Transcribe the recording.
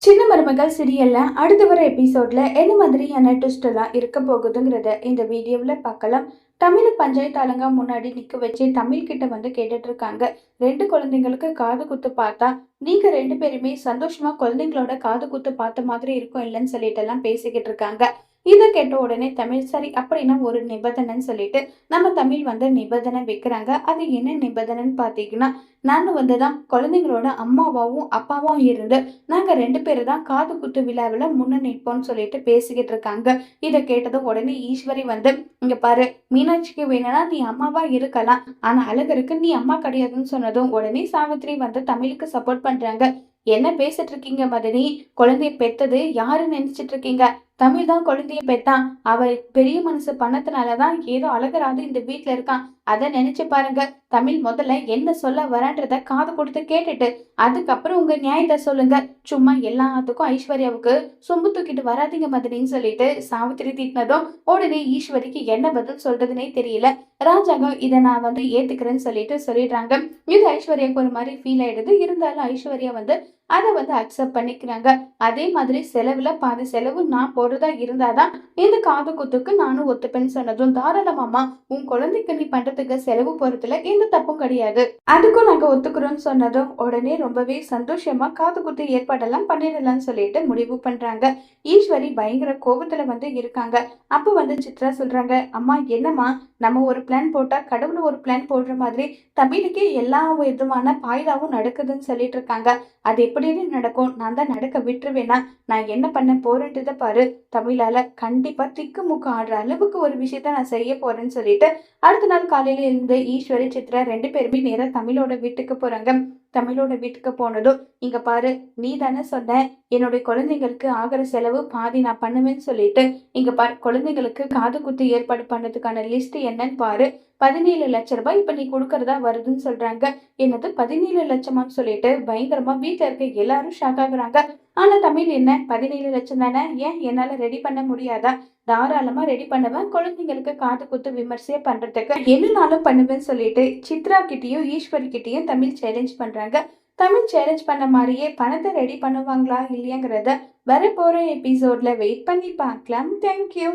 சின்ன மருமகள் சீரியல்ல அடுத்து வர எபிசோட்ல என்ன மாதிரியான ட்விஸ்ட் எல்லாம் இருக்க போகுதுங்கிறத இந்த வீடியோவில் பார்க்கலாம். தமிழ் பஞ்சாயத்து ஆளுங்க முன்னாடி நிக்க வச்சு தமிழ் கிட்ட வந்து கேட்டுட்டு இருக்காங்க. ரெண்டு குழந்தைங்களுக்கு காது குத்து பார்த்தா நீங்க ரெண்டு பேருமே சந்தோஷமா குழந்தைங்களோட காது குத்து பார்த்த மாதிரி இருக்கும் இல்லைன்னு சொல்லிட்டு எல்லாம் பேசிக்கிட்டு இருக்காங்க. இதை கேட்ட உடனே தமிழ் சரி அப்படின்னா ஒரு நிபந்தனைன்னு சொல்லிட்டு நம்ம தமிழ் வந்து நிபந்தனை வைக்கிறாங்க. அது என்ன நிபந்தனைன்னு பார்த்தீங்கன்னா, நானும் வந்துதான் குழந்தைங்களோட அம்மாவாவும் அப்பாவும் இருந்து நாங்க 2 பேரு தான் காது குத்து விழாவுல முன்ன நிற்போம்னு சொல்லிட்டு பேசிக்கிட்டு இருக்காங்க. இத கேட்டதும் உடனே ஈஸ்வரி வந்து, "இங்க பாரு, மீனாட்சிக்கு வேணும்னா நீ அம்மாவா இருக்கலாம். ஆனா அழகருக்கு நீ அம்மா கிடையாதுன்னு" சொன்னதும் உடனே சாவித்திரி வந்து தமிழுக்கு சப்போர்ட் பண்றாங்க. "என்ன பேசிட்டு இருக்கீங்க மதனி? குழந்தைய பெத்தது யாருன்னு நினைச்சிட்டு இருக்கீங்க? தமிழ் தான் குழந்தைய பெத்தான். அவ பெரிய மனசு பண்ணதுனாலதான் ஏதோ அழகராது இந்த வீட்ல இருக்கான். அத நினைச்சு பாருங்க. தமிழ் முதல்ல என்ன சொல்ல வரன்றத காது கொடுத்து கேட்டுட்டு அதுக்கப்புறம் உங்க நியாயத்தை சொல்லுங்க. சும்மா எல்லாத்துக்கும் ஐஸ்வர்யாவுக்கு சொம்பு தூக்கிட்டு வராதீங்க மதனின்னு" சொல்லிட்டு சாவித்திரி திட்டினதும் உடனே ஈஸ்வரிக்கு என்ன பதில் சொல்றதுனே தெரியல. ராஜாங்கம் இதை நான் வந்து ஏத்துக்கிறேன்னு சொல்லிட்டு சொல்லிடுறாங்க. இது ஐஸ்வர்யாவுக்கு ஒரு மாதிரி ஃபீல் ஆயிடுது. இருந்தாலும் ஐஸ்வர்யா வந்து அதை வந்து அக்செப்ட் பண்ணிக்கிறாங்க. அதே மாதிரி செலவுல பாதி செலவு நான் போடுறதா இருந்தாதான் இந்த காது குத்துக்கு நானும் ஒத்துப்பேன்னு சொன்னதும், "தாராளமாமா, உன் குழந்தைக்கு நீ பண்றதுக்கு செலவு போறதுல எந்த தப்பும் கிடையாது. அதுக்கும் நாங்க ஒத்துக்கிறோம்னு" சொன்னதும் உடனே ரொம்பவே சந்தோஷமா காது குத்து ஏற்பாடெல்லாம் பண்ணிடலாம்னு சொல்லிட்டு முடிவு பண்றாங்க. ஈஸ்வரி பயங்கர கோபத்துல வந்து இருக்காங்க. அப்ப வந்து சித்ரா சொல்றாங்க, "அம்மா என்னம்மா, நம்ம ஒரு பிளான் போட்டா கடவுள் ஒரு பிளான் போடுற மாதிரி தமிழுக்கே எல்லா விதமான பாய்தாவும் நடக்குதுன்னு சொல்லிட்டு இருக்காங்க. அது எப்படின்னு நடக்கும்? நான் தான் நடக்க விட்டுருவேனா? நான் என்ன பண்ண போறேன்றத பாரு. தமிழால கண்டிப்பா திக்குமுக்கு ஆடுற அளவுக்கு ஒரு விஷயத்த நான் செய்ய போறேன்னு" சொல்லிட்டு அடுத்த நாள் காலையில இருந்து ஈஸ்வரி, சித்ரா 2 பேருமே நேரா தமிழோட வீட்டுக்கு போறாங்க. தமிழோட வீட்டுக்கு போனதும், "இங்க பாரு, நீ தானே சொன்ன என்னுடைய குழந்தைங்களுக்கு ஆகிற செலவு பாதி நான் பண்ணுவேன்னு சொல்லிட்டு. இங்க பாரு, குழந்தைங்களுக்கு காது குத்து ஏற்பாடு பண்ணதுக்கான லிஸ்ட் என்னன்னு பாரு. 17,00,000 இப்ப நீ கொடுக்கறதா வருதுன்னு" சொல்றாங்க. என்னது 17,00,000 சொல்லிட்டு பயங்கரமா வீட்டுல இருக்க எல்லாரும் ஷாக் ஆகுறாங்க. ஆனா தமிழ், "என்ன 17,00,000 தானே, ஏன் என்னால ரெடி பண்ண முடியாதா? தாராளமா ரெடி பண்ணுவேன். குழந்தைங்களுக்கு காது குத்து விமர்சையா பண்றதுக்கு என்னனாலும் பண்ணுவேன்னு" சொல்லிட்டு சித்ரா கிட்டயும் ஈஸ்வரி கிட்டயும் தமிழ் சேலஞ்ச் பண்றாங்க. தமிழ் சேலஞ்ச் பண்ண மாதிரியே பணத்தை ரெடி பண்ணுவாங்களா இல்லையாங்கிறத வரப்போற எபிசோட்ல வெயிட் பண்ணி பார்க்கலாம். தேங்க்யூ.